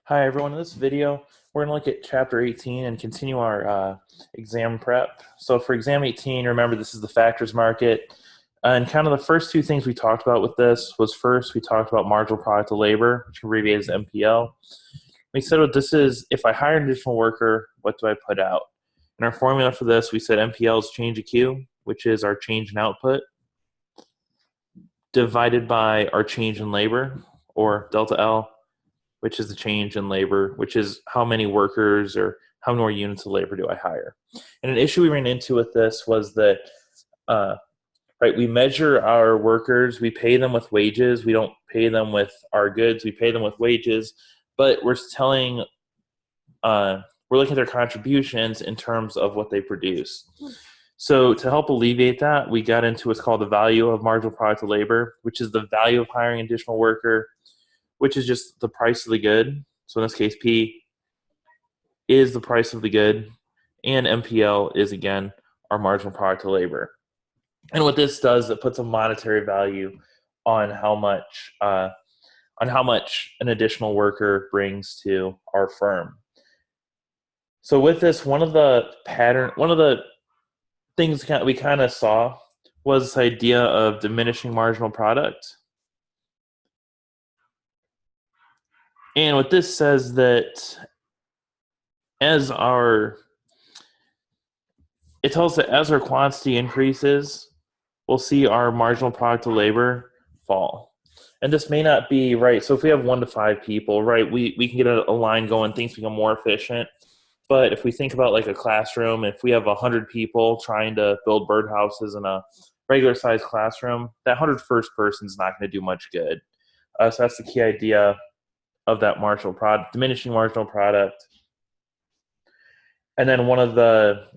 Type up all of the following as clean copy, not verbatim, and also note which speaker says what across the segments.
Speaker 1: Hi everyone, in this video we're going to look at chapter 18 and continue our exam prep. So for exam 18, remember this is the factors market. And kind of the first two things we talked about with this was first we talked about marginal product of labor, which abbreviated as MPL. We said what this is, if I hire an additional worker, what do I put out? In our formula for this, we said MPL is change of Q, which is our change in output, divided by our change in labor, or delta L, which is the change in labor, which is how many workers or how many more units of labor do I hire. And an issue we ran into with this was that, we measure our workers, we pay them with wages, we don't pay them with our goods, we pay them with wages, but we're looking at their contributions in terms of what they produce. So to help alleviate that, we got into what's called the value of marginal product of labor, which is the value of hiring an additional worker, which is just the price of the good. So in this case, P is the price of the good, and MPL is, again, our marginal product of labor. And what this does, it puts a monetary value on how much an additional worker brings to our firm. So with this, one of the things we kind of saw was this idea of diminishing marginal product. And what this says that it tells us that as our quantity increases, we'll see our marginal product of labor fall. And this may not be right. So if we have 1 to 5 people, right, we can get a line going, things become more efficient. But if we think about like a classroom, if we have 100 people trying to build birdhouses in a regular sized classroom, that 101st person is not going to do much good. So that's the key idea of that diminishing marginal product. And then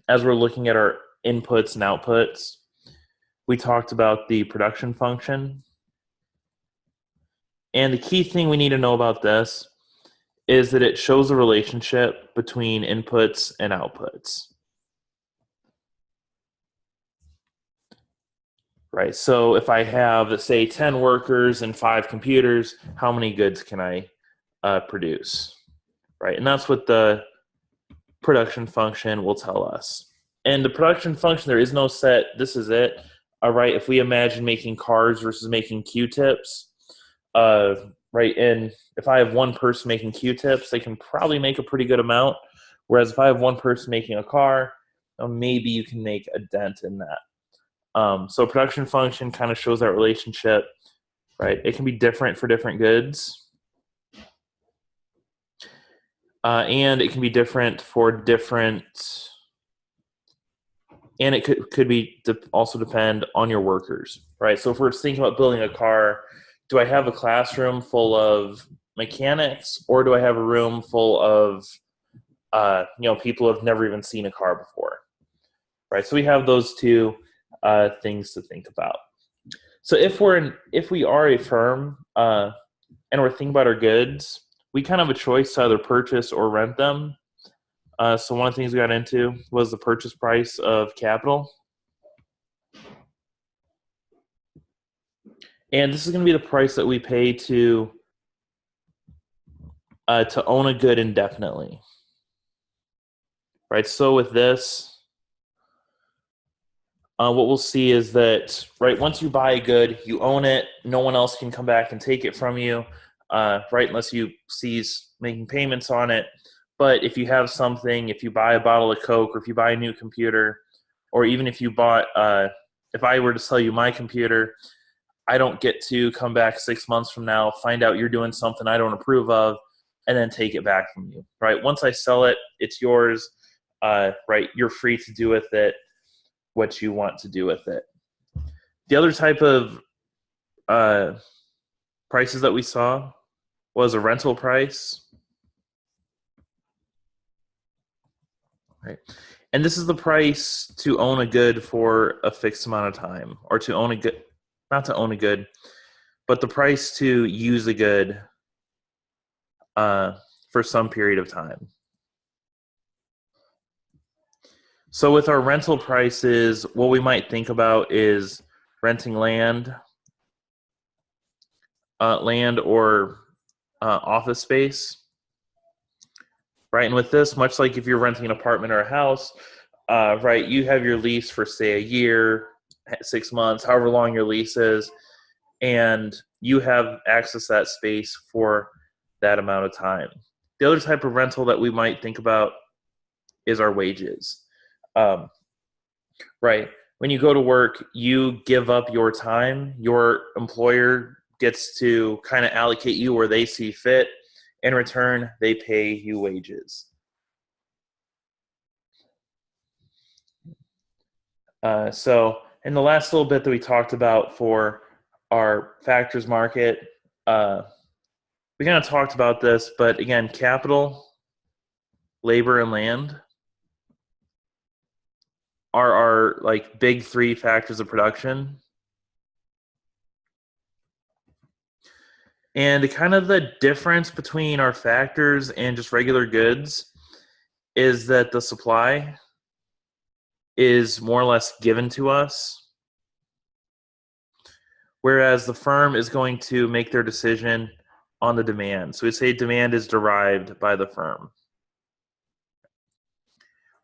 Speaker 1: as we're looking at our inputs and outputs, we talked about the production function. And the key thing we need to know about this is that it shows a relationship between inputs and outputs. Right, so if I have, let's say, 10 workers and 5 computers, how many goods can I produce? Right, and that's what the production function will tell us. And the production function, there is no set, this is it. All right, if we imagine making cars versus making Q-tips, right, and if I have one person making Q-tips, they can probably make a pretty good amount. Whereas if I have one person making a car, maybe you can make a dent in that. So production function kind of shows that relationship, right? It can be different for different goods. And it can be different for different, and it could also depend on your workers, right? So if we're thinking about building a car, do I have a classroom full of mechanics, or do I have a room full of people who have never even seen a car before, right? So we have those two things to think about. So if we are a firm and we're thinking about our goods, we kind of have a choice to either purchase or rent them. So one of the things we got into was the purchase price of capital. And this is going to be the price that we pay to own a good indefinitely. Right, so with this, what we'll see is that, right, once you buy a good, you own it. No one else can come back and take it from you, right, unless you cease making payments on it. But if you have something, if you buy a bottle of Coke, or if you buy a new computer, or even if you bought, if I were to sell you my computer, I don't get to come back 6 months from now, find out you're doing something I don't approve of, and then take it back from you, right? Once I sell it, it's yours, right? You're free to do with it what you want to do with it. The other type of prices that we saw was a rental price. Right. And this is the price to own a good for a fixed amount of time, or to own a good, not to own a good, but the price to use a good for some period of time. So with our rental prices, what we might think about is renting land or office space. right? And with this, much like if you're renting an apartment or a house, right, you have your lease for, say, a year, 6 months, however long your lease is, and you have access to that space for that amount of time. The other type of rental that we might think about is our wages. Right. When you go to work, you give up your time. Your employer gets to kind of allocate you where they see fit. In return, they pay you wages. So, in the last little bit that we talked about for our factors market, we kind of talked about this, but again, capital, labor, and land are our like big three factors of production. And kind of the difference between our factors and just regular goods is that the supply is more or less given to us, whereas the firm is going to make their decision on the demand. So we say demand is derived by the firm.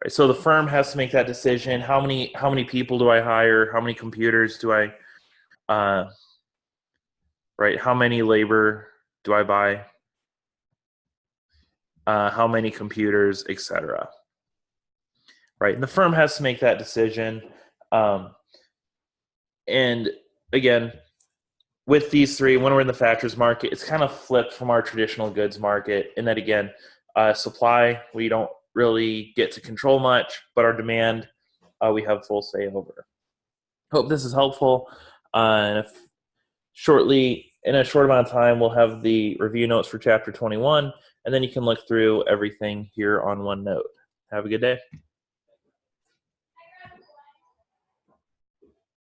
Speaker 1: Right, so the firm has to make that decision. How many people do I hire? How many computers do I right? How many labor do I buy? How many computers, etc. Right, and the firm has to make that decision. And again, with these three, when we're in the factors market, it's kind of flipped from our traditional goods market in that, again, supply, we don't really get to control much, but our demand, we have full say over. Hope this is helpful. And if shortly, in a short amount of time, we'll have the review notes for chapter 21, and then you can look through everything here on OneNote. Have a good day.